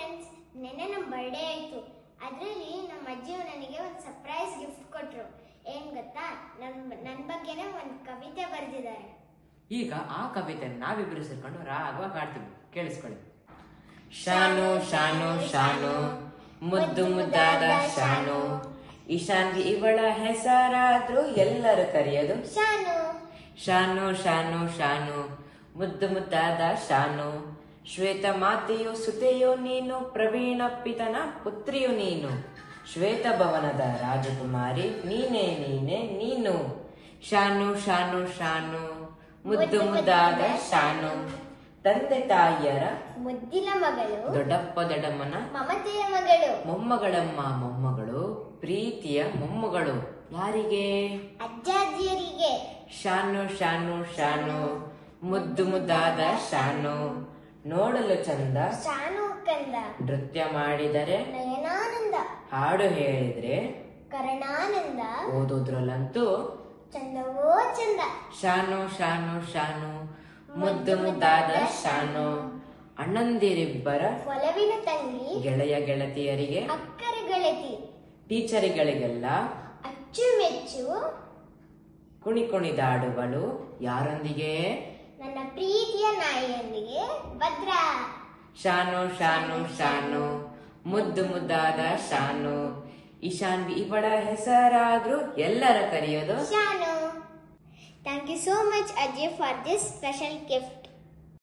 Friends, ನೆನ್ನೆ ನಮ್ಮ birthday ಆಯಿತು. ಅದರಲ್ಲಿ ನಮ್ಮ ಅಜ್ಜಿಯು ನನಗೆ ಒಂದು ಸರ್ಪ್ರೈಸ್ ಗಿಫ್ಟ್ ಕೊಟ್ಟರು. ಏನು ಗೊತ್ತಾ, ನನ್ನ ಬಗ್ಗೆನೇ ಒಂದು ಕವಿತೆ ಬರೆದಿದ್ದಾರೆ. ಈಗ ಆ ಕವಿತೆ ನಾವಿಬ್ಬರು ಸೇರ್ಕೊಂಡು ರಾಗವಾಗಿ ಹಾಡ್ತೀವಿ, ಕೇಳಿಸ್ಕೊಳ್ಳಿ. ಶಾನು ಶಾನು ಶಾನು ಮುದ್ದು ಮುದ್ದಾದ ಶಾನು, ಈಶಾನ್ಗೆ ಇವಳ ಹೆಸರಾದ್ರೂ ಎಲ್ಲರೂ ಕರೆಯೋದು ಶಾನು. ಶಾನು ಶಾನು ಶಾನು ಮುದ್ದು ಮುದ್ದಾದ ಶಾನು, ಶ್ವೇತ ಮಾತೆಯು ಸುತೆಯು ನೀನು, ಪ್ರವೀಣ ಪಿತನ ಪುತ್ರಿಯು ನೀನು, ಶ್ವೇತ ಭವನದ ರಾಜಕುಮಾರಿ ನೀನೇ ನೀನೇ ನೀನು. ಶಾನು ಶಾನು ಶಾನು ಮುದ್ದು ಮುದ್ದಾದ ಶಾನು, ತಂದೆ ತಾಯಿಯರ ಮುದ್ದಿನ ಮಗಳು, ದೊಡ್ಡಪ್ಪ ದೊಡ್ಡಮ್ಮನ ಮಮತೆಯ ಮಗಳು, ಮೊಮ್ಮಗಳಮ್ಮ ಮೊಮ್ಮಗಳು, ಪ್ರೀತಿಯ ಮೊಮ್ಮಗಳು. ಯಾರಿಗೆ? ಅಜ್ಜಾಜಿಯರಿಗೆ. ಶಾನು ಶಾನು ಶಾನು ಮುದ್ದು ಮುದ್ದಾದ ಶಾನು, ನೋಡಲು ಚಂದ ಶಾನು ಕಂದ, ನೃತ್ಯ ಮಾಡಿದರೆ ನಯನಾನಂದ, ಹಾಡು ಹೇಳಿದ್ರೆ ಕರ್ಣಾನಂದ, ಓದೋದ್ರಲ್ಲಂತೂ ಚಂದವೋ ಚಂದ. ಶಾನು ಶಾನು ಶಾನು ಮುದ್ದು ಮುದ್ದಾದ ಶಾನು, ಅಣ್ಣಂದಿರಿಬ್ಬರ ಒಲವಿನ ತಂಗಿ, ಗೆಳೆಯ ಗೆಳತಿಯರಿಗೆ ಅಕ್ಕರ ಗೆಳತಿ, ಟೀಚರಿಗಳಿಗೆಲ್ಲ ಅಚ್ಚುಮೆಚ್ಚು ಕುಣಿ ಕುಣಿದಾಡುವಳು. ಯಾರೊಂದಿಗೆ? ನನ್ನ ಪ್ರೀತಿಯ ನಾಯಿಯೊಂದಿಗೆ ಭದ್ರ. ಶಾನು ಶಾನು ಶಾನು ಮುದ್ದು ಮುದ್ದಾದ ಶಾನು, ಈಶಾನ್ವಿ ಇವಳ ಹೆಸರಾದ್ರೂ ಎಲ್ಲರ ಕರೆಯೋದು Shanu. Thank you so much, Ajay, for this special gift.